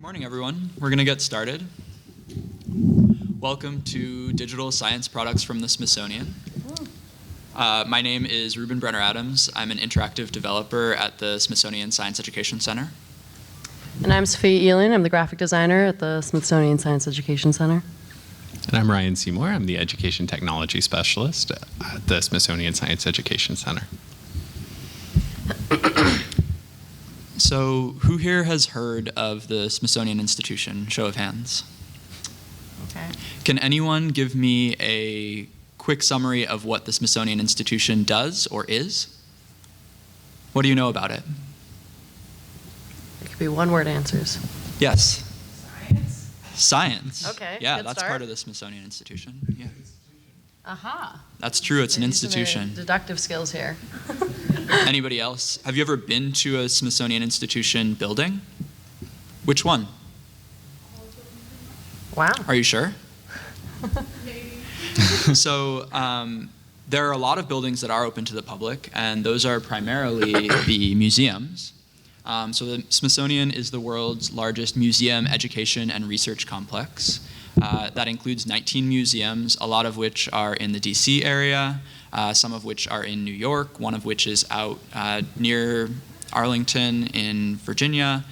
Morning, everyone. We're going to get started. Welcome to Digital Science Products from the Smithsonian. My name is Ruben Brenner Adams. I'm an interactive developer at the Smithsonian Science Education Center. And I'm Sophia Ealing. I'm the graphic designer at the Smithsonian Science Education Center. And I'm Ryan Seymour. I'm the Education Technology Specialist at the Smithsonian Science Education Center. So, who here has heard of the Smithsonian Institution? Show of hands. Okay. Can anyone give me a quick summary of what the Smithsonian Institution does or is? What do you know about it? It could be one-word answers. Yes. Science. Science. Okay, Yeah, good that's start. part of the Smithsonian Institution. Yeah. Aha. That's true. It's an You're using institution. their deductive skills here. Anybody else? Have you ever been to a Smithsonian Institution building? Which one? Wow. Are you sure? Maybe. So there are a lot of buildings that are open to the public, and those are primarily the museums. So the Smithsonian is the world's largest museum, education, and research complex. That includes 19 museums, a lot of which are in the DC area, some of which are in New York, one of which is out near Arlington in Virginia.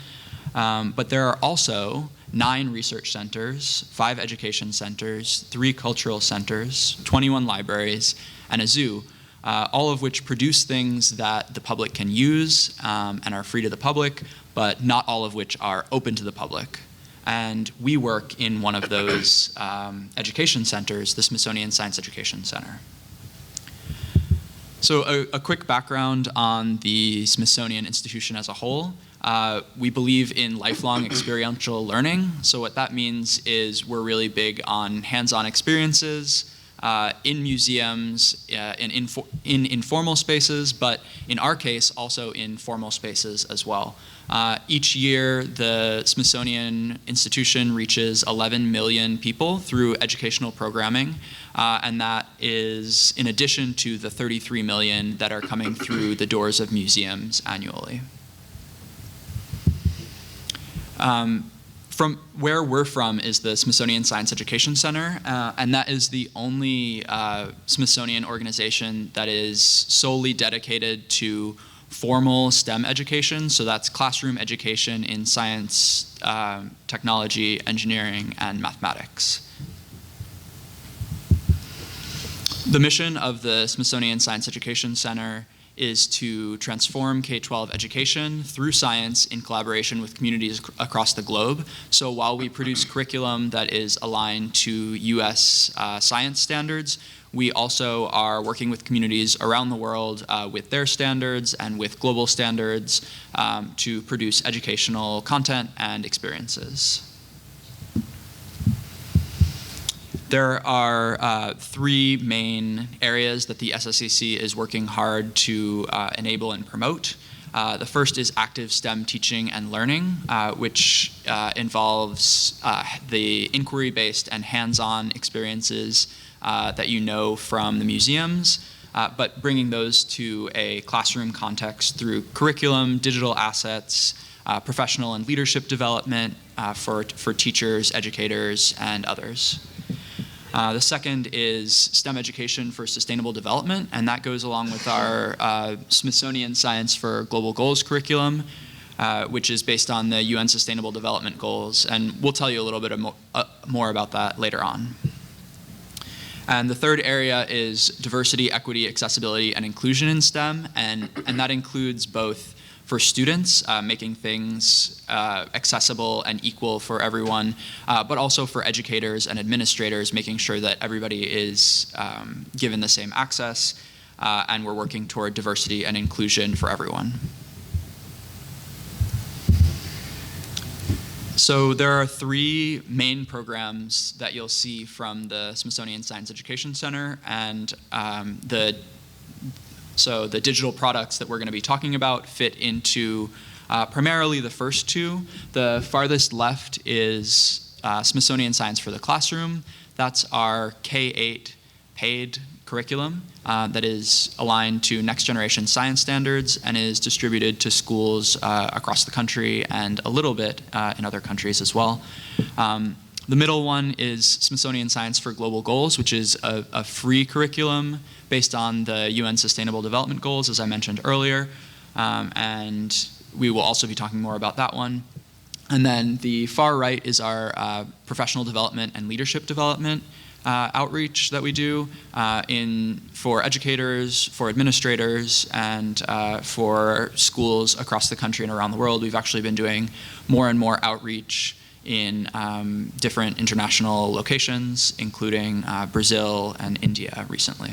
But there are also 9 research centers, 5 education centers, 3 cultural centers, 21 libraries, and a zoo, all of which produce things that the public can use and are free to the public, but not all of which are open to the public. And we work in one of those education centers, the Smithsonian Science Education Center. So a quick background on the Smithsonian Institution as a whole. We believe in lifelong experiential learning. So what that means is we're really big on hands-on experiences in museums, in informal spaces, but in our case, also in formal spaces as well. Each year, the Smithsonian Institution reaches 11 million people through educational programming, and that is in addition to the 33 million that are coming through the doors of museums annually. From where we're from is the Smithsonian Science Education Center, and that is the only Smithsonian organization that is solely dedicated to formal STEM education. So that's classroom education in science, technology, engineering, and mathematics. The mission of the Smithsonian Science Education Center is to transform K-12 education through science in collaboration with communities across the globe. So while we produce curriculum that is aligned to US science standards, we also are working with communities around the world with their standards and with global standards to produce educational content and experiences. There are 3 main areas that the SSEC is working hard to enable and promote. The first is active STEM teaching and learning, which involves the inquiry-based and hands-on experiences that you know from the museums, but bringing those to a classroom context through curriculum, digital assets, professional and leadership development for teachers, educators, and others. The second is STEM education for sustainable development, and that goes along with our Smithsonian Science for Global Goals curriculum, which is based on the UN Sustainable Development Goals, and we'll tell you a little bit more about that later on. And the third area is diversity, equity, accessibility, and inclusion in STEM, and that includes both for students, making things accessible and equal for everyone, but also for educators and administrators, making sure that everybody is given the same access, and we're working toward diversity and inclusion for everyone. So there are 3 main programs that you'll see from the Smithsonian Science Education Center, and so the digital products that we're going to be talking about fit into primarily the first 2. The farthest left is Smithsonian Science for the Classroom. That's our K-8 paid curriculum that is aligned to next generation science standards and is distributed to schools across the country and a little bit in other countries as well. The middle one is Smithsonian Science for Global Goals, which is a free curriculum based on the UN Sustainable Development Goals, as I mentioned earlier. And we will also be talking more about that one. And then the far right is our professional development and leadership development outreach that we do for educators, for administrators, and for schools across the country and around the world. We've actually been doing more and more outreach in different international locations, including Brazil and India recently.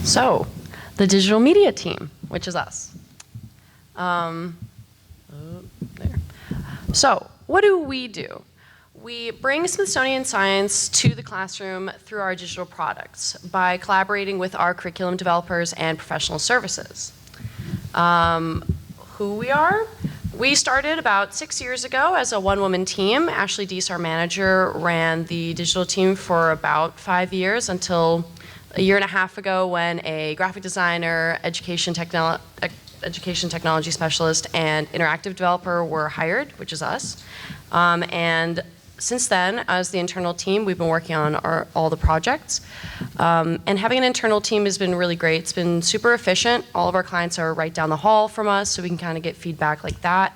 So, the digital media team, which is us. There. So, what do? We bring Smithsonian science to the classroom through our digital products by collaborating with our curriculum developers and professional services. Who we are? We started about 6 years ago as a one-woman team. Ashley Deese, our manager, ran the digital team for about 5 years until a year and a half ago when a graphic designer, education technology specialist, and interactive developer were hired, which is us. And since then, as the internal team, we've been working on all the projects. And having an internal team has been really great. It's been super efficient. All of our clients are right down the hall from us, so we can kind of get feedback like that.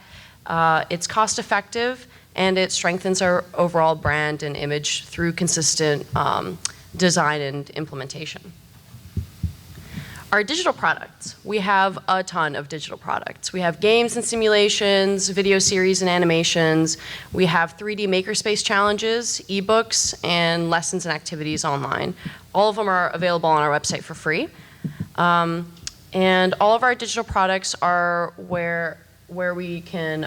It's cost effective, and it strengthens our overall brand and image through consistent design and implementation. Our digital products, we have a ton of digital products. We have games and simulations, video series and animations. We have 3D makerspace challenges, eBooks, and lessons and activities online. All of them are available on our website for free. And all of our digital products are where we can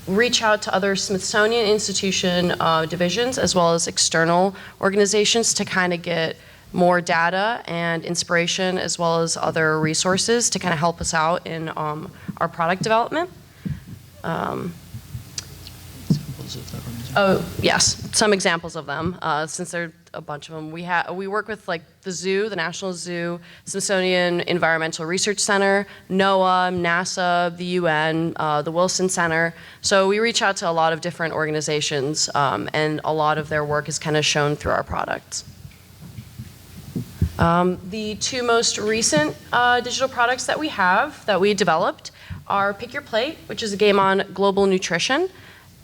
reach out to other Smithsonian institution divisions as well as external organizations to kind of get more data and inspiration as well as other resources to kind of help us out in our product development. Oh, yes, some examples of them, since there are a bunch of them. We work with like the zoo, the National Zoo, Smithsonian Environmental Research Center, NOAA, NASA, the UN, the Wilson Center. So we reach out to a lot of different organizations, and a lot of their work is kind of shown through our products. The two most recent digital products that we developed are Pick Your Plate, which is a game on global nutrition,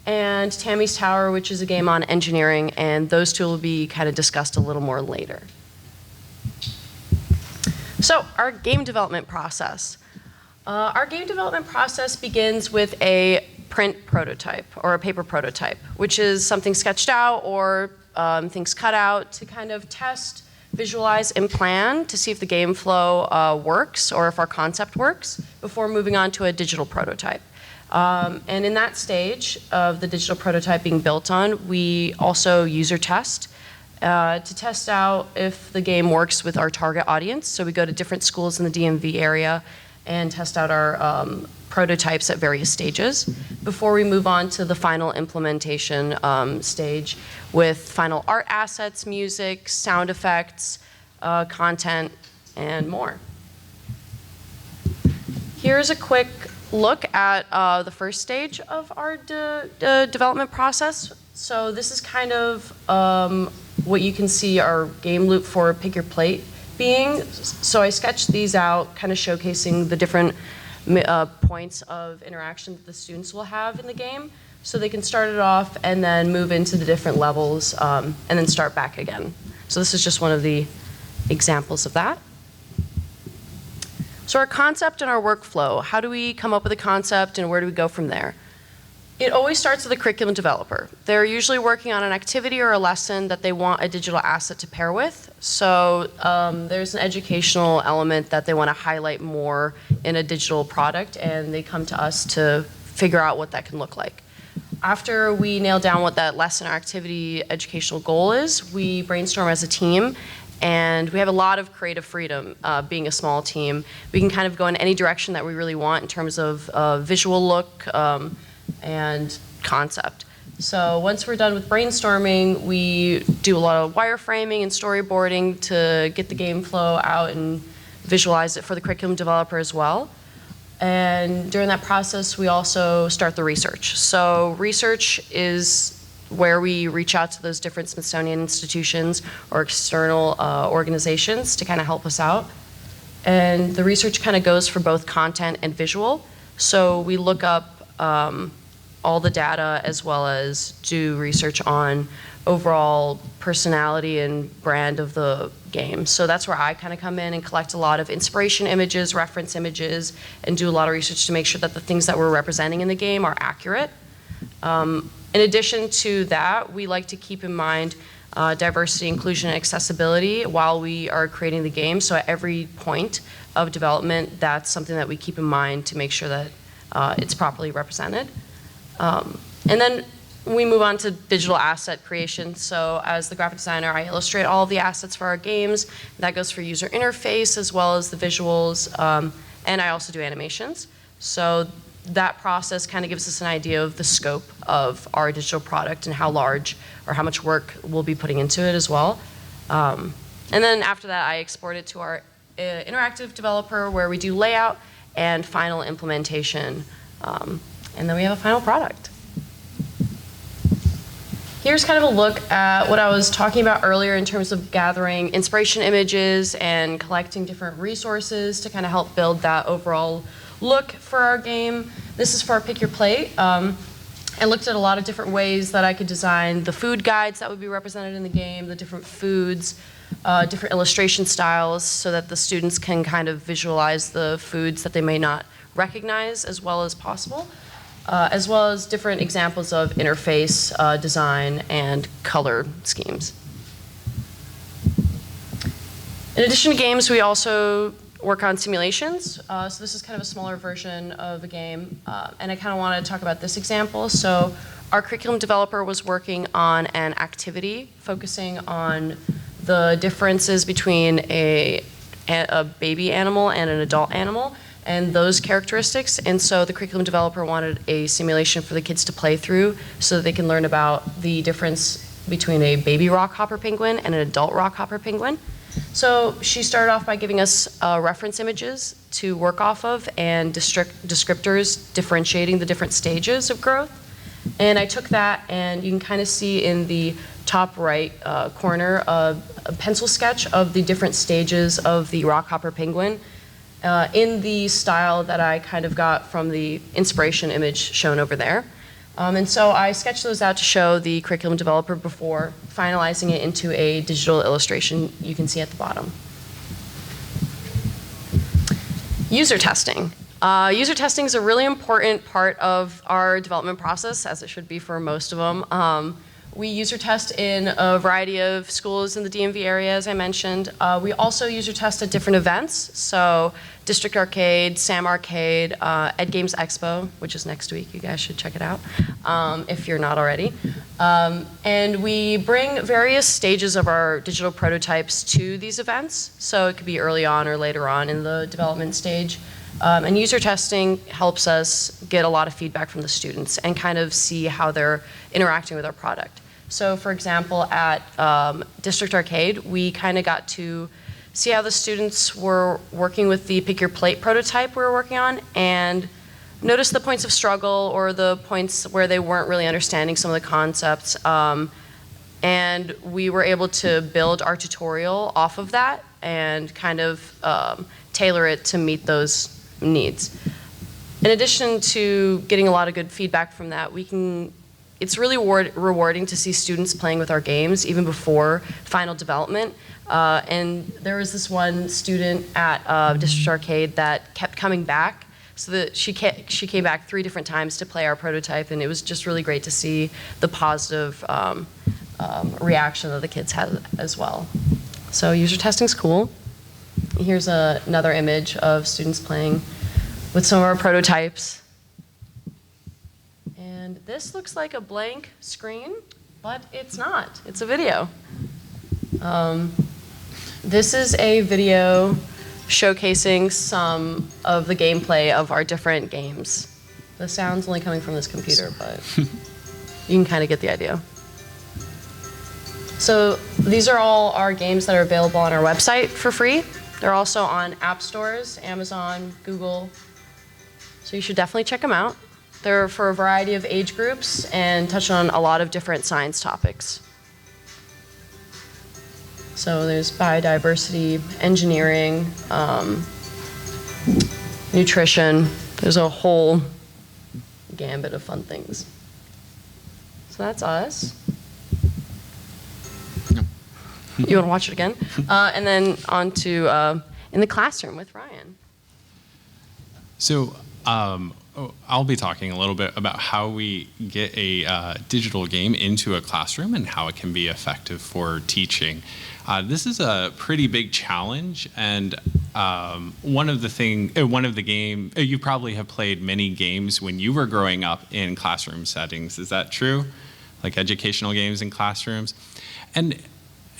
and Tamis Tower, which is a game on engineering, and those two will be kind of discussed a little more later. So, our game development process. Our game development process begins with a print prototype, or a paper prototype, which is something sketched out or things cut out to kind of test, visualize, and plan to see if the game flow works or if our concept works before moving on to a digital prototype. And in that stage of the digital prototype being built on, we also user test to test out if the game works with our target audience. So we go to different schools in the DMV area and test out our prototypes at various stages before we move on to the final implementation stage with final art assets, music, sound effects, content, and more. Here's a quick look at the first stage of our development process. So this is kind of what you can see our game loop for Pick Your Plate being. So I sketched these out, kind of showcasing the different points of interaction that the students will have in the game. So they can start it off and then move into the different levels and then start back again. So this is just one of the examples of that. So our concept and our workflow, how do we come up with a concept and where do we go from there? It always starts with a curriculum developer. They're usually working on an activity or a lesson that they want a digital asset to pair with. So there's an educational element that they want to highlight more in a digital product, and they come to us to figure out what that can look like. After we nail down what that lesson or activity educational goal is, we brainstorm as a team, and we have a lot of creative freedom being a small team. We can kind of go in any direction that we really want in terms of visual look and concept. So once we're done with brainstorming, we do a lot of wireframing and storyboarding to get the game flow out and visualize it for the curriculum developer as well. And during that process, we also start the research. So research is where we reach out to those different Smithsonian institutions or external organizations to kind of help us out. And the research kind of goes for both content and visual. So we look up all the data as well as do research on overall personality and brand of the game. So that's where I kind of come in and collect a lot of inspiration images, reference images, and do a lot of research to make sure that the things that we're representing in the game are accurate. In addition to that, we like to keep in mind diversity, inclusion, and accessibility while we are creating the game. So at every point of development, that's something that we keep in mind to make sure that it's properly represented. And then we move on to digital asset creation. So as the graphic designer, I illustrate all of the assets for our games. That goes for user interface as well as the visuals, and I also do animations. So that process kind of gives us an idea of the scope of our digital product and how large or how much work we'll be putting into it as well. And then after that, I export it to our interactive developer where we do layout and final implementation. And then we have a final product. Here's kind of a look at what I was talking about earlier in terms of gathering inspiration images and collecting different resources to kind of help build that overall look for our game. This is for our Pick Your Plate. I looked at a lot of different ways that I could design the food guides that would be represented in the game, the different foods, different illustration styles so that the students can kind of visualize the foods that they may not recognize as well as possible. As well as different examples of interface design and color schemes. In addition to games, we also work on simulations. So this is kind of a smaller version of a game, and I kind of want to talk about this example. So our curriculum developer was working on an activity focusing on the differences between a baby animal and an adult animal, and those characteristics. And so the curriculum developer wanted a simulation for the kids to play through so that they can learn about the difference between a baby rockhopper penguin and an adult rockhopper penguin. So she started off by giving us reference images to work off of and descriptors differentiating the different stages of growth. And I took that, and you can kind of see in the top right corner a pencil sketch of the different stages of the rockhopper penguin in the style that I kind of got from the inspiration image shown over there. And so I sketched those out to show the curriculum developer before finalizing it into a digital illustration you can see at the bottom. User testing. User testing is a really important part of our development process, as it should be for most of them. We user test in a variety of schools in the DMV area, as I mentioned. We also user test at different events, so District Arcade, Sam Arcade, Ed Games Expo, which is next week. You guys should check it out if you're not already. And we bring various stages of our digital prototypes to these events, so it could be early on or later on in the development stage. And user testing helps us get a lot of feedback from the students and kind of see how they're interacting with our product. So for example, at District Arcade, we kind of got to see how the students were working with the Pick Your Plate prototype we were working on and notice the points of struggle or the points where they weren't really understanding some of the concepts. And we were able to build our tutorial off of that and kind of tailor it to meet those needs. In addition to getting a lot of good feedback from that, it's really rewarding to see students playing with our games even before final development. And there was this one student at District Arcade that kept coming back, so that she came back 3 different times to play our prototype, and it was just really great to see the positive reaction that the kids had as well. So user testing's cool. Here's another image of students playing with some of our prototypes. And this looks like a blank screen, but it's not. It's a video. This is a video showcasing some of the gameplay of our different games. The sound's only coming from this computer, but... you can kind of get the idea. So these are all our games that are available on our website for free. They're also on app stores, Amazon, Google. So you should definitely check them out. They're for a variety of age groups and touch on a lot of different science topics. So there's biodiversity, engineering, nutrition. There's a whole gambit of fun things. So that's us. You want to watch it again? And then on to In the Classroom with Ryan. So I'll be talking a little bit about how we get a digital game into a classroom and how it can be effective for teaching. This is a pretty big challenge, and one of the game you probably have played many games when you were growing up in classroom settings. Is that true? Like educational games in classrooms? And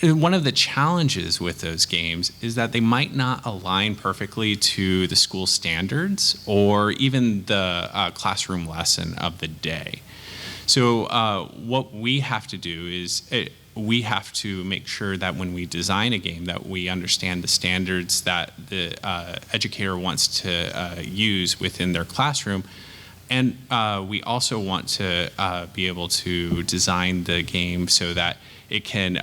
one of the challenges with those games is that they might not align perfectly to the school standards or even the classroom lesson of the day. So what we have to do is we have to make sure that when we design a game that we understand the standards that the educator wants to use within their classroom. And we also want to be able to design the game so that it can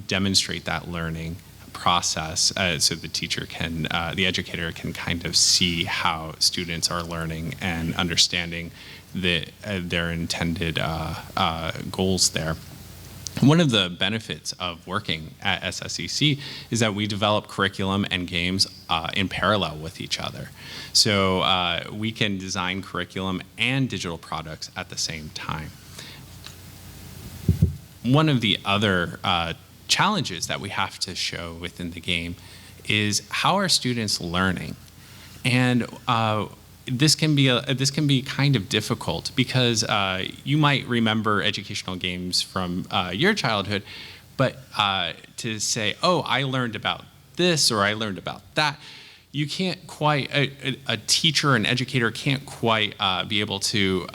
demonstrate that learning process so the teacher can, the educator can kind of see how students are learning and understanding their intended goals there. One of the benefits of working at SSEC is that we develop curriculum and games in parallel with each other. So we can design curriculum and digital products at the same time. One of the other challenges that we have to show within the game is how are students learning? And this can be kind of difficult because you might remember educational games from your childhood, but to say, oh, I learned about this or I learned about that, you can't quite, a teacher, an educator can't quite be able to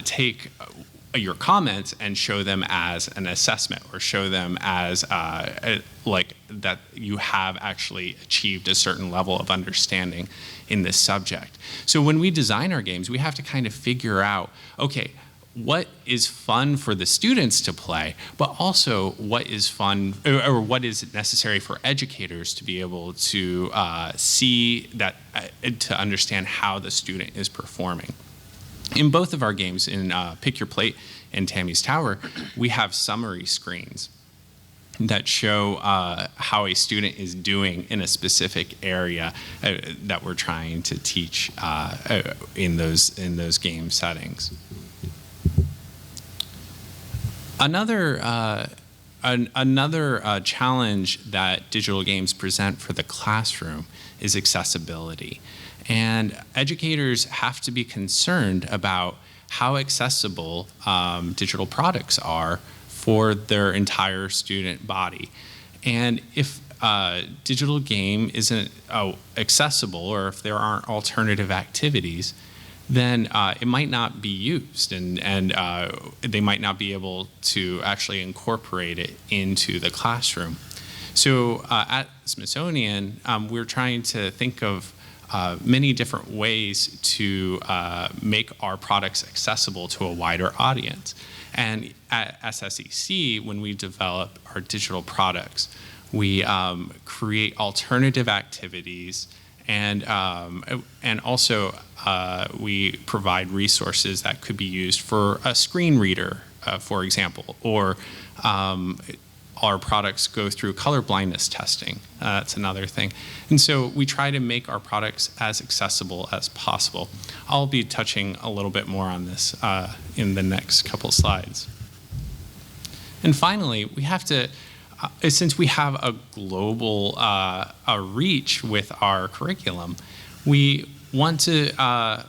take your comments and show them as an assessment or show them as like that you have actually achieved a certain level of understanding in this subject. So when we design our games, we have to kind of figure out, okay, what is fun for the students to play, but also what is fun or what is necessary for educators to be able to see that, to understand how the student is performing. In both of our games, in Pick Your Plate and Tamis Tower, we have summary screens that show how a student is doing in a specific area that we're trying to teach in those game settings. Another challenge that digital games present for the classroom is accessibility. And educators have to be concerned about how accessible digital products are for their entire student body. And if a digital game isn't accessible, or if there aren't alternative activities, then it might not be used, and they might not be able to actually incorporate it into the classroom. So at Smithsonian, we're trying to think of many different ways to make our products accessible to a wider audience. And at SSEC, when we develop our digital products, we create alternative activities, and also we provide resources that could be used for a screen reader, for example, or our products go through color blindness testing. That's another thing. And so we try to make our products as accessible as possible. I'll be touching a little bit more on this in the next couple slides. And finally, we have to, since we have a global reach with our curriculum, we want to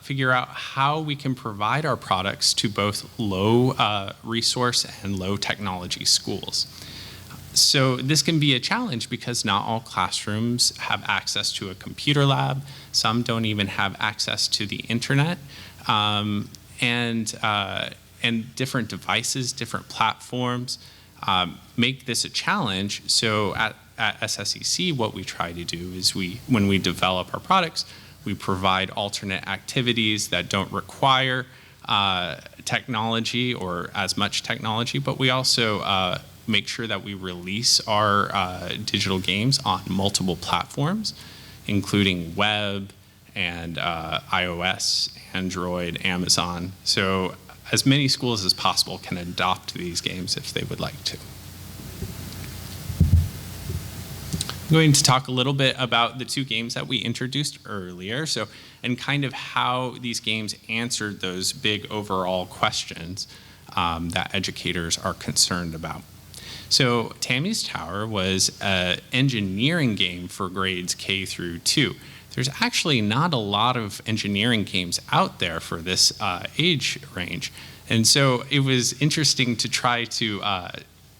figure out how we can provide our products to both low resource and low technology schools. So this can be a challenge because not all classrooms have access to a computer lab. Some don't even have access to the internet. And and different devices, different platforms make this a challenge. So at SSEC, what we try to do is when we develop our products, we provide alternate activities that don't require technology or as much technology, but we also make sure that we release our digital games on multiple platforms, including web and iOS, Android, Amazon. So as many schools as possible can adopt these games if they would like to. I'm going to talk a little bit about the two games that we introduced earlier, and kind of how these games answered those big overall questions that educators are concerned about. So Tamis Tower was an engineering game for grades K through 2. There's actually not a lot of engineering games out there for this age range. And so it was interesting to try to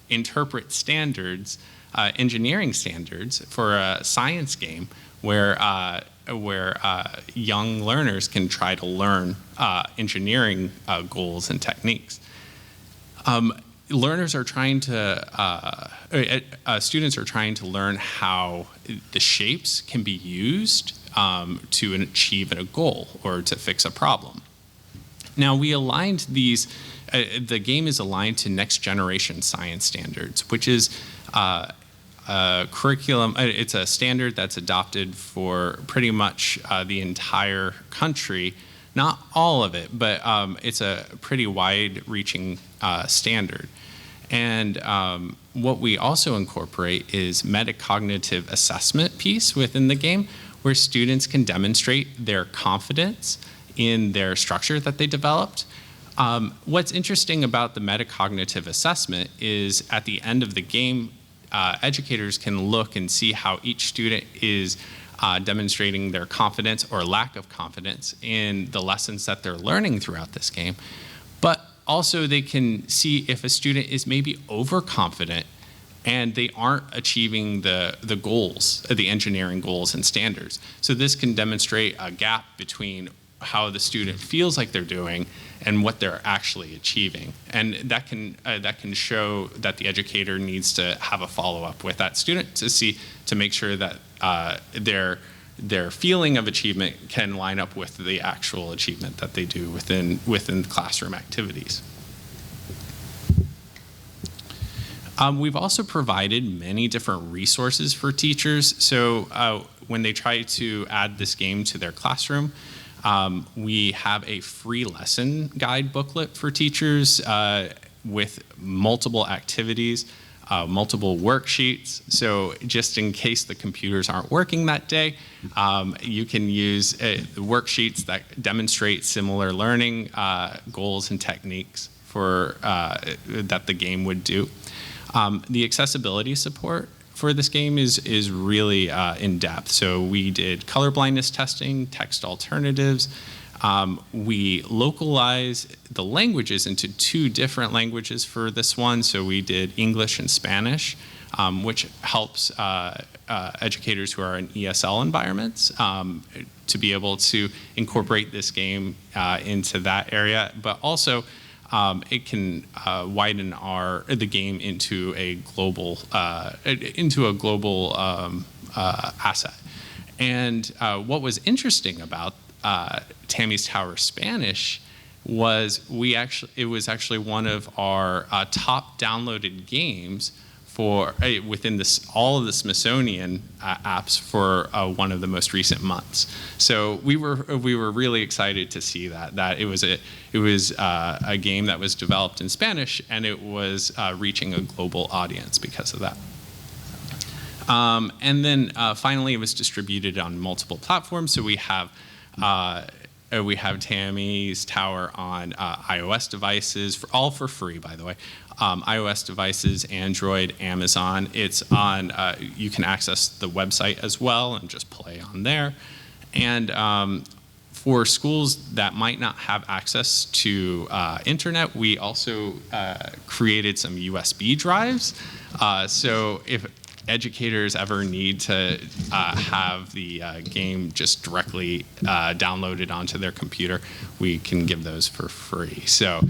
interpret standards, engineering standards for a science game where young learners can try to learn engineering goals and techniques. Learners are trying to, students are trying to learn how the shapes can be used to achieve a goal or to fix a problem. Now we aligned these, the game is aligned to next generation science standards, which is curriculum, it's a standard that's adopted for pretty much the entire country. Not all of it, but it's a pretty wide-reaching standard. And what we also incorporate is metacognitive assessment piece within the game, where students can demonstrate their confidence in their structure that they developed. What's interesting about the metacognitive assessment is at the end of the game, educators can look and see how each student is demonstrating their confidence or lack of confidence in the lessons that they're learning throughout this game. But also they can see if a student is maybe overconfident and they aren't achieving the goals, the engineering goals and standards. So this can demonstrate a gap between how the student feels like they're doing and what they're actually achieving. And that can show that the educator needs to have a follow-up with that student to make sure that their feeling of achievement can line up with the actual achievement that they do within classroom activities. We've also provided many different resources for teachers. So when they try to add this game to their classroom, we have a free lesson guide booklet for teachers with multiple activities, multiple worksheets. So just in case the computers aren't working that day, you can use worksheets that demonstrate similar learning goals and techniques for that the game would do. The accessibility support for this game is really in depth. So we did color blindness testing, text alternatives. We localized the languages into 2 different languages for this one. So we did English and Spanish, which helps educators who are in ESL environments to be able to incorporate this game into that area, but also it can widen the game into a global asset. And what was interesting about Tamis Tower Spanish was it was actually one of our top downloaded games for within all of the Smithsonian apps for one of the most recent months. So we were really excited to see that it was a game that was developed in Spanish and it was reaching a global audience because of that. And then finally, it was distributed on multiple platforms. So we have Tamis Tower on iOS devices, all for free, by the way. iOS devices, Android, Amazon. It's on, you can access the website as well and just play on there. And for schools that might not have access to internet, we also created some USB drives. So educators ever need to have the game just directly downloaded onto their computer, we can give those for free. So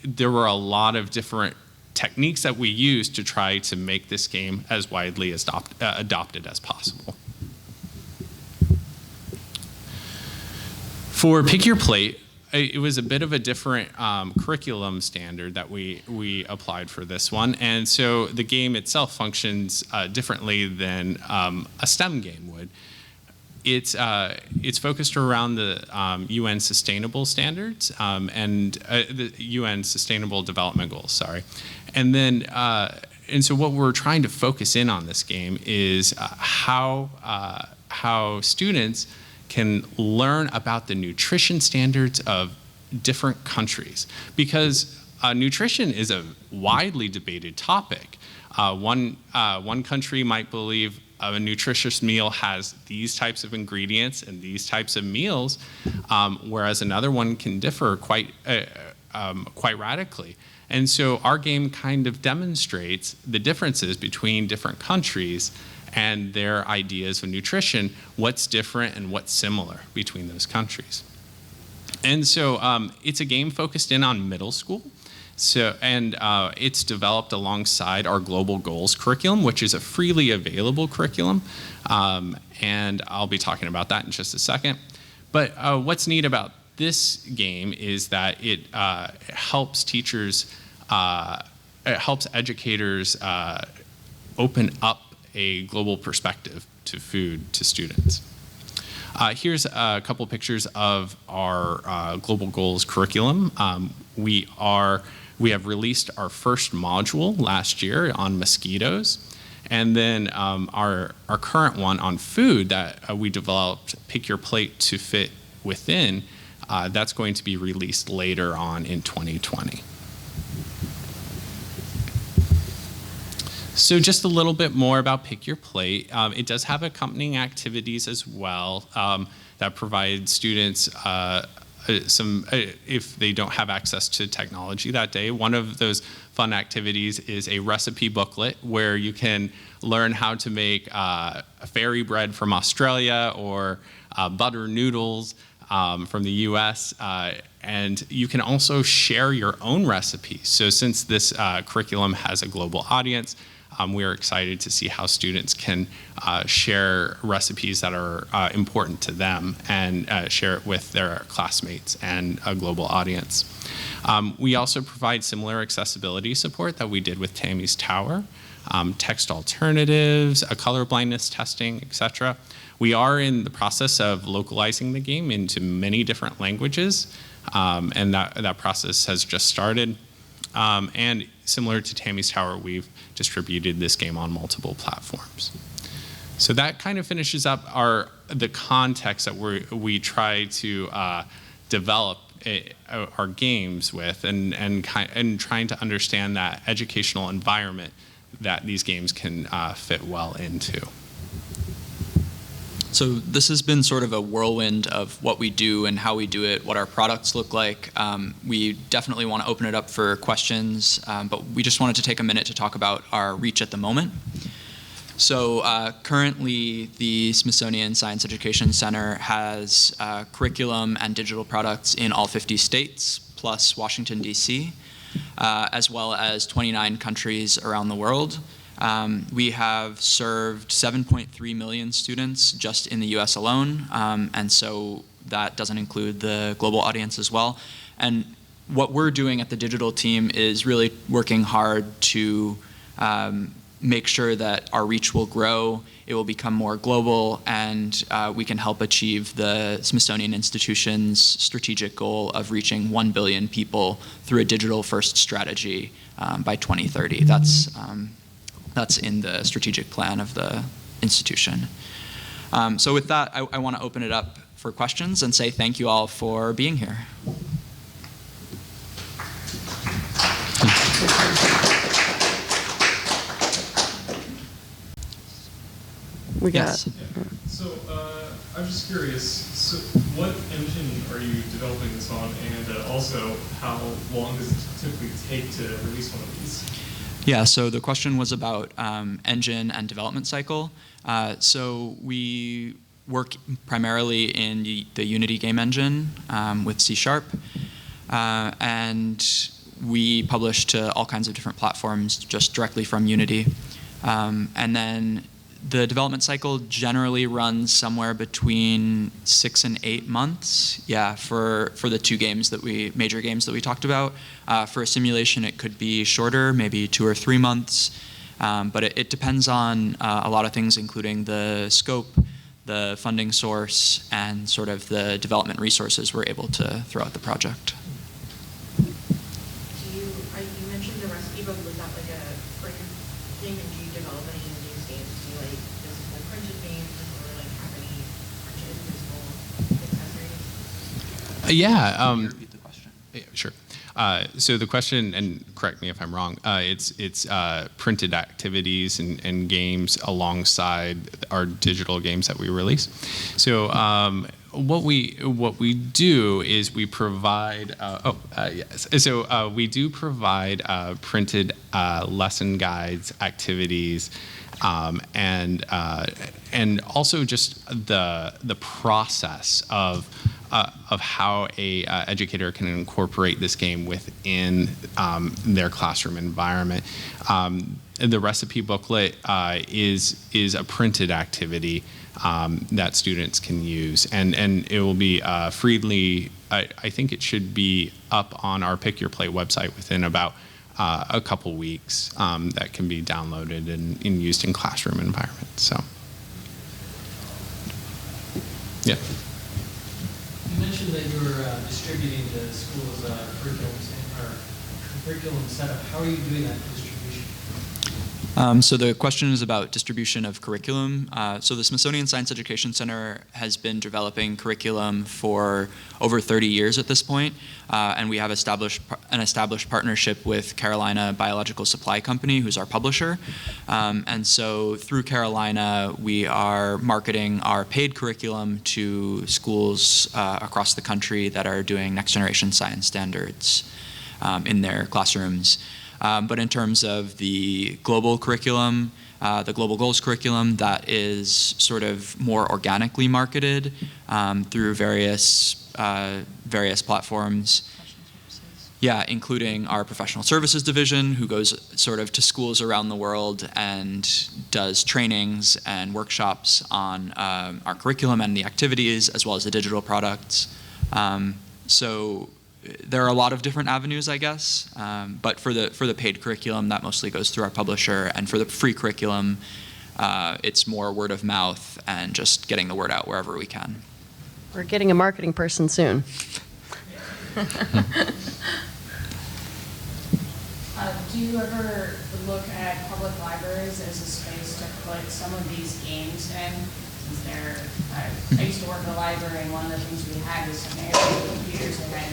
there were a lot of different techniques that we used to try to make this game as widely adopted as possible. For Pick Your Plate, it was a bit of a different curriculum standard that we applied for this one. And so the game itself functions differently than a STEM game would. It's focused around the UN Sustainable Standards and the UN Sustainable Development Goals, sorry. And then, and so what we're trying to focus in on this game is how students can learn about the nutrition standards of different countries, because nutrition is a widely debated topic. One country might believe a nutritious meal has these types of ingredients and these types of meals, whereas another one can differ quite radically. And so our game kind of demonstrates the differences between different countries and their ideas of nutrition, what's different and what's similar between those countries. And so it's a game focused in on middle school. So, and it's developed alongside our Global Goals curriculum, which is a freely available curriculum. And I'll be talking about that in just a second. But what's neat about this game is that it helps teachers, it helps educators open up a global perspective to food to students. Here's a couple pictures of our Global Goals curriculum. We have released our first module last year on mosquitoes, and then our current one on food that we developed, Pick Your Plate to Fit Within, that's going to be released later on in 2020. So just a little bit more about Pick Your Plate. It does have accompanying activities as well that provide students some, if they don't have access to technology that day. One of those fun activities is a recipe booklet where you can learn how to make fairy bread from Australia or butter noodles from the US. And you can also share your own recipes. So since this curriculum has a global audience, we are excited to see how students can share recipes that are important to them and share it with their classmates and a global audience. We also provide similar accessibility support that we did with Tamis Tower, text alternatives, color blindness testing, etc. We are in the process of localizing the game into many different languages, and that process has just started. And similar to Tamis Tower, we've distributed this game on multiple platforms. So that kind of finishes up the context that we try to develop our games with, and trying to understand that educational environment that these games can fit well into. So this has been sort of a whirlwind of what we do and how we do it, what our products look like. We definitely want to open it up for questions, but we just wanted to take a minute to talk about our reach at the moment. So currently, the Smithsonian Science Education Center has curriculum and digital products in all 50 states, plus Washington, D.C., as well as 29 countries around the world. We have served 7.3 million students just in the US alone, and so that doesn't include the global audience as well. And what we're doing at the digital team is really working hard to make sure that our reach will grow, it will become more global, and we can help achieve the Smithsonian Institution's strategic goal of reaching 1 billion people through a digital-first strategy by 2030. That's in the strategic plan of the institution. So with that, I want to open it up for questions and say thank you all for being here. We got. Yes. Yeah. So I'm just curious, so what engine are you developing this on, and also how long does it typically take to release one of these? Yeah, so the question was about engine and development cycle. So we work primarily in the Unity game engine with C#, and we publish to all kinds of different platforms just directly from Unity. And then the development cycle generally runs somewhere between 6 and 8 months. Yeah, for the two major games that we talked about. For a simulation, it could be shorter, maybe 2 or 3 months. But it depends on a lot of things, including the scope, the funding source, and sort of the development resources we're able to throw at the project. You mentioned the recipe book. Was that like a print thing, and do you develop any of these games? Do you like physical printed games, or like have any printed physical accessories? Yeah. Can you repeat the question? Yeah, sure. So the question, and correct me if I'm wrong, it's printed activities and games alongside our digital games that we release. So what we do is we provide yes. So we do provide printed lesson guides, activities, and also just the process of how a educator can incorporate this game within their classroom environment. The recipe booklet is a printed activity that students can use, and it will be freely. I think it should be up on our Pick Your Play website within about a couple weeks. That can be downloaded and used in classroom environments. So, yeah. You mentioned that you were distributing the school's curriculum setup. How are you doing that distribution? So the question is about distribution of curriculum. So the Smithsonian Science Education Center has been developing curriculum for over 30 years at this point, and we have an established partnership with Carolina Biological Supply Company, who's our publisher. And so through Carolina, we are marketing our paid curriculum to schools across the country that are doing next generation science standards in their classrooms. But in terms of the global curriculum, the Global Goals curriculum, that is sort of more organically marketed through various platforms. Yeah, including our professional services division, who goes sort of to schools around the world and does trainings and workshops on our curriculum and the activities, as well as the digital products. So there are a lot of different avenues, I guess, but for the paid curriculum, that mostly goes through our publisher, and for the free curriculum, it's more word of mouth and just getting the word out wherever we can. We're getting a marketing person soon. Do you ever look at public libraries as a space to put some of these games in? Since I used to work at a library, and one of the things we had was some aerial computers that had,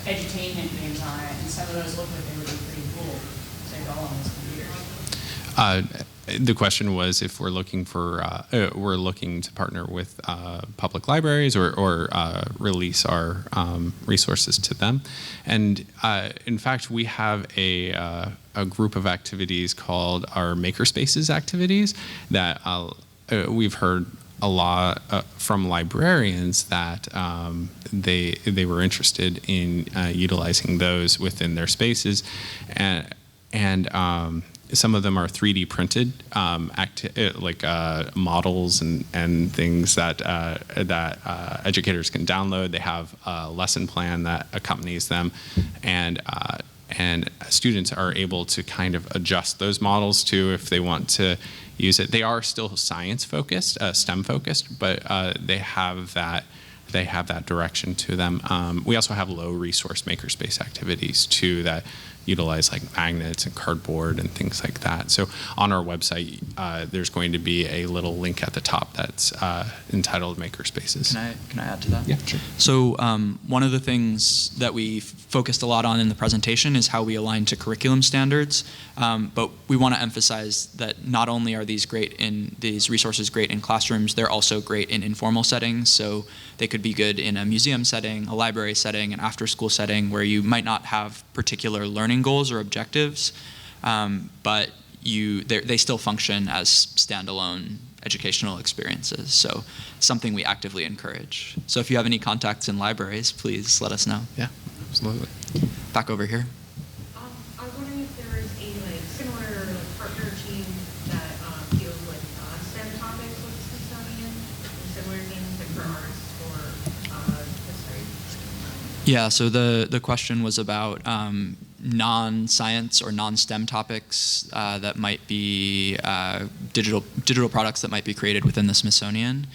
edutainment games on it, and some of those looked like they would be pretty cool to go on those computers. The question was if we're looking to partner with public libraries or release our resources to them, and in fact we have a group of activities called our Makerspaces activities that we've heard a lot from librarians that they were interested in utilizing those within their spaces, and some of them are 3D printed, models and things that educators can download. They have a lesson plan that accompanies them, and students are able to kind of adjust those models too if they want to use it. They are still science focused, STEM focused, but they have that direction to them. We also have low resource makerspace activities too that utilize like magnets and cardboard and things like that. So on our website, there's going to be a little link at the top that's entitled Makerspaces. Can I add to that? Yeah, sure. So one of the things that we focused a lot on in the presentation is how we align to curriculum standards. But we want to emphasize that not only are these resources great in classrooms, they're also great in informal settings. So they could be good in a museum setting, a library setting, an after-school setting where you might not have particular learning goals or objectives. but they still function as standalone educational experiences. So something we actively encourage. So if you have any contacts in libraries, please let us know. Yeah, absolutely. Back over here. I was wondering if there is a similar partner team that deals with non-STEM topics with Smithsonian, and similar things for arts or history. Yeah, so the question was about non-science or non-STEM topics that might be digital products that might be created within the Smithsonian.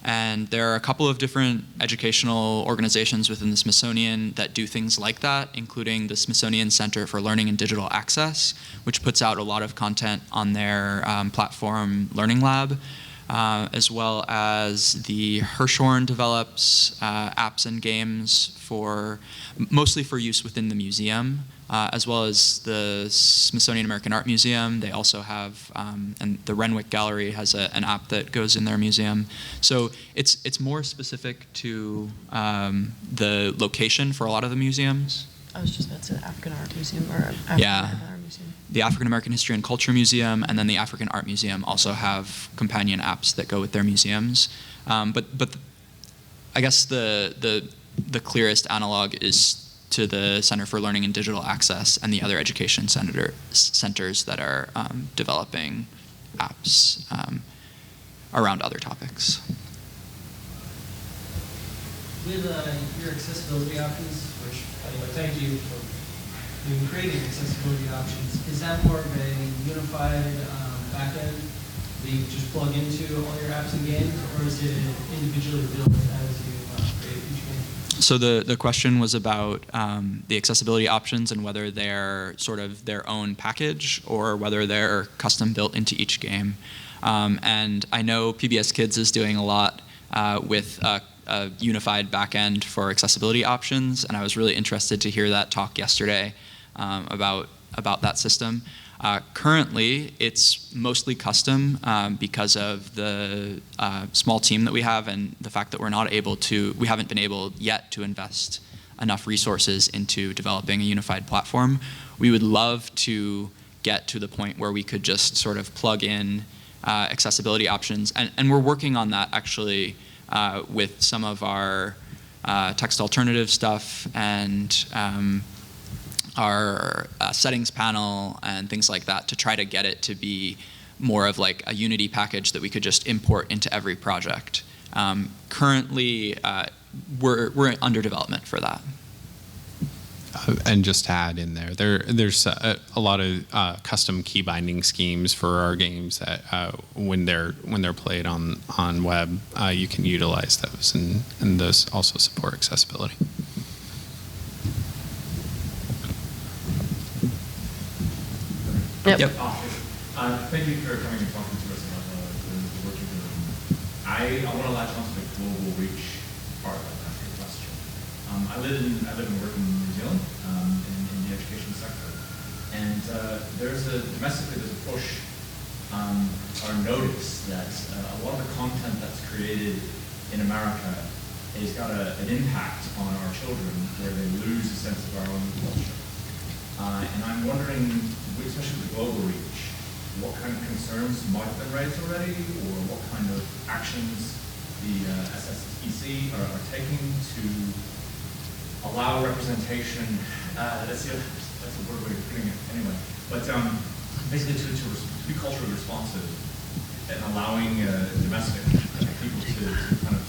And there are a couple of different educational organizations within the Smithsonian that do things like that, including the Smithsonian Center for Learning and Digital Access, which puts out a lot of content on their platform Learning Lab, as well as the Hirshhorn develops apps and games mostly for use within the museum, as well as the Smithsonian American Art Museum. They also have, and the Renwick Gallery has an app that goes in their museum. So it's more specific to the location for a lot of the museums. I was just about to say the African Art Museum or African Yeah. American Art Museum. The African American History and Culture Museum and then the African Art Museum also have companion apps that go with their museums. But I guess the clearest analog is to the Center for Learning and Digital Access and the other education centers that are developing apps around other topics. With your accessibility options, which anyway, thank you for creating accessibility options, is that more of a unified backend that you just plug into all your apps and games, or is it individually built as you create each game? So the question was about the accessibility options and whether they're sort of their own package or whether they're custom built into each game. And I know PBS Kids is doing a lot with a unified backend for accessibility options, and I was really interested to hear that talk yesterday about that system. Currently, it's mostly custom because of the small team that we have and the fact that we haven't been able yet to invest enough resources into developing a unified platform. We would love to get to the point where we could just sort of plug in accessibility options, and we're working on that actually with some of our text alternative stuff and our settings panel and things like that to try to get it to be more of like a Unity package that we could just import into every project. Currently, we're under development for that. And just to add in there's a lot of custom key binding schemes for our games that when they're played on web, you can utilize those, and those also support accessibility. Yep. Thank you for coming and talking to us about the work you're doing. I want to latch on to the global reach part of that question. I live and work in New Zealand in the education sector, and domestically there's a push or notice that a lot of the content that's created in America has got an impact on our children where they lose a sense of our own culture. And I'm wondering, especially with the global reach, what kind of concerns might have been raised already, or what kind of actions the SSEC are taking to allow representation. That's a word way of putting it anyway. But basically to be culturally responsive and allowing domestic people to kind of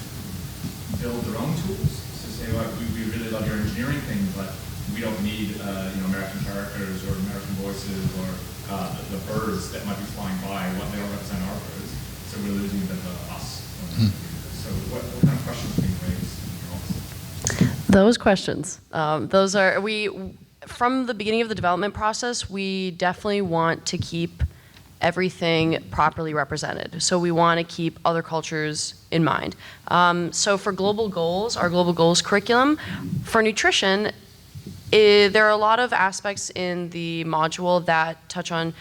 build their own tools. So say, well, we really love your engineering thing, but we don't need American characters or American voices or the birds that might be flying by. They don't represent our birds, so we're losing a bit of us. So what kind of questions are being raised in your office? Those questions. Those are from the beginning of the development process. We definitely want to keep everything properly represented. So we want to keep other cultures in mind. So for global goals, our global goals curriculum for nutrition. There are a lot of aspects in the module that touch on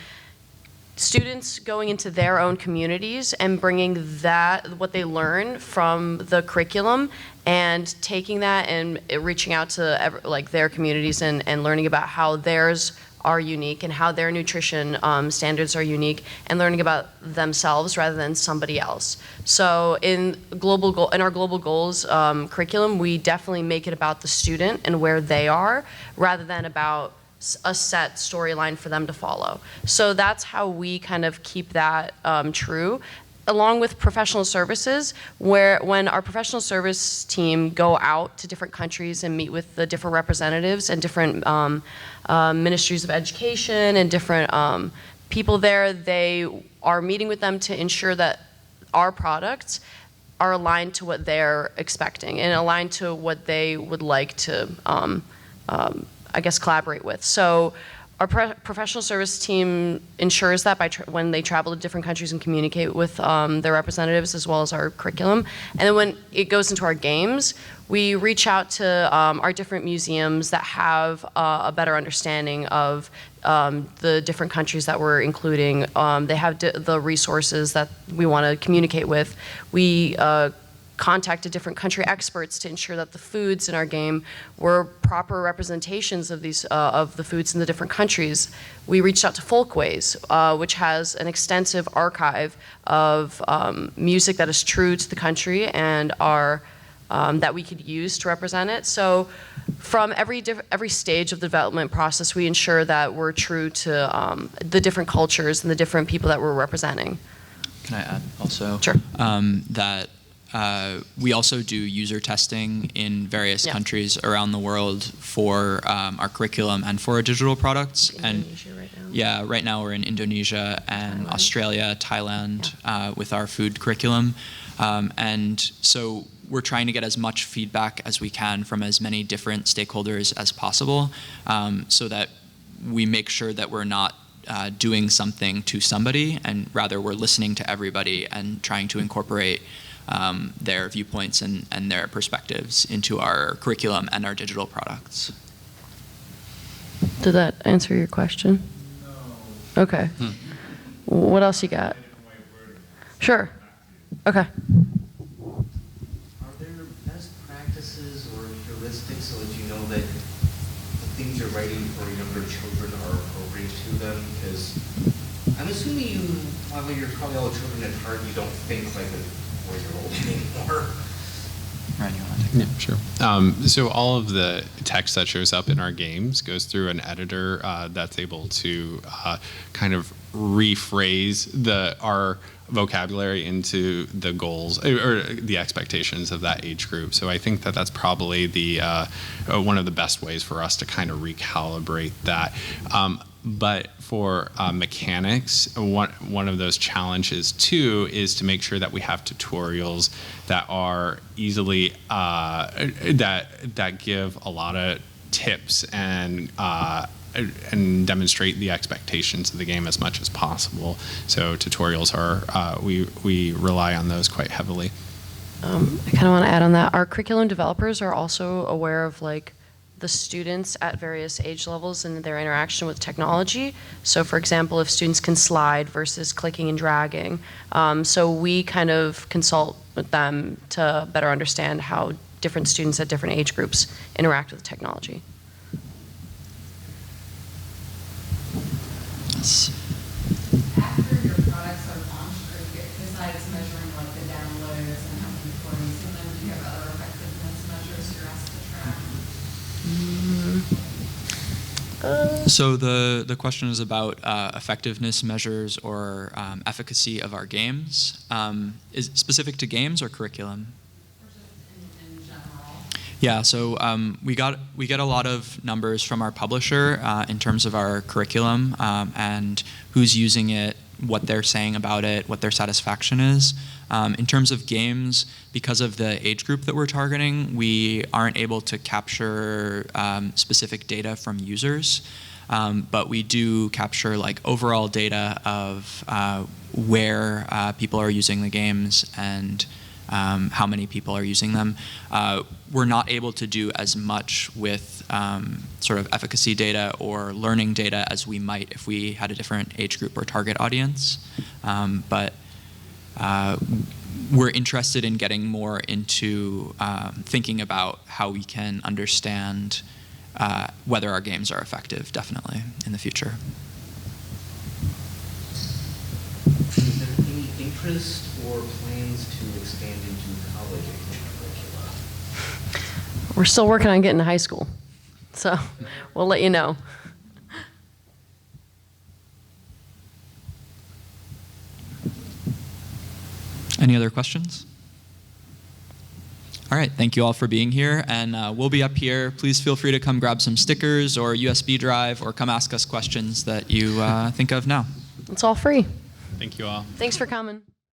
students going into their own communities and bringing what they learn from the curriculum and taking that and reaching out to their communities and learning about how theirs are unique and how their nutrition standards are unique, and learning about themselves rather than somebody else. So in our global goals curriculum, we definitely make it about the student and where they are rather than about a set storyline for them to follow. So that's how we kind of keep that true. Along with professional services, when our professional service team go out to different countries and meet with the different representatives and different ministries of education and different people there, they are meeting with them to ensure that our products are aligned to what they're expecting and aligned to what they would like to, I guess, collaborate with. So our professional service team ensures that when they travel to different countries and communicate with their representatives, as well as our curriculum. And then when it goes into our games, we reach out to our different museums that have a better understanding of the different countries that we're including. They have the resources that we want to communicate with. We contacted different country experts to ensure that the foods in our game were proper representations of these of the foods in the different countries. We reached out to Folkways, which has an extensive archive of music that is true to the country and that we could use to represent it. So from every stage of the development process, we ensure that we're true to the different cultures and the different people that we're representing. Can I add also? Sure. That we also do user testing in various countries around the world for our curriculum and for our digital products. Indonesia right now. Yeah, right now we're in Indonesia and Australia, Thailand with our food curriculum. And so we're trying to get as much feedback as we can from as many different stakeholders as possible so that we make sure that we're not doing something to somebody, and rather we're listening to everybody and trying to incorporate their viewpoints and their perspectives into our curriculum and our digital products. Did that answer your question? No. Okay. What else you got? Sure. Okay. Are there best practices or heuristics so that you know that the things you're writing for younger children are appropriate to them? Because I'm assuming while you're probably all children at heart, you don't think like a 4-year-old anymore. Ryan, you want to take Yeah, sure. So all of the text that shows up in our games goes through an editor that's able to kind of rephrase our vocabulary into the goals or the expectations of that age group. So I think that that's probably the one of the best ways for us to kind of recalibrate that. But for mechanics, one of those challenges too is to make sure that we have tutorials that are easily that give a lot of tips and demonstrate the expectations of the game as much as possible. So tutorials are we rely on those quite heavily. I kind of want to add on that. Our curriculum developers are also aware of the students at various age levels and their interaction with technology. So for example, if students can slide versus clicking and dragging. So we kind of consult with them to better understand how different students at different age groups interact with technology. After your products are launched, besides measuring the downloads and how many people are using them, do you have other effectiveness measures you're asked to track? So the question is about effectiveness measures or efficacy of our games. Is it specific to games or curriculum? Or just in general? Yeah, so we get a lot of numbers from our publisher in terms of our curriculum and who's using it, what they're saying about it, what their satisfaction is. In terms of games, because of the age group that we're targeting, we aren't able to capture specific data from users, but we do capture overall data of where people are using the games and how many people are using them. We're not able to do as much with sort of efficacy data or learning data as we might if we had a different age group or target audience. But we're interested in getting more into thinking about how we can understand whether our games are effective, definitely, in the future. Is there any interest or plans to expand into college curricula? We're still working on getting to high school, so we'll let you know. Any other questions? All right, thank you all for being here, and we'll be up here. Please feel free to come grab some stickers or USB drive, or come ask us questions that you think of now. It's all free. Thank you all. Thanks for coming.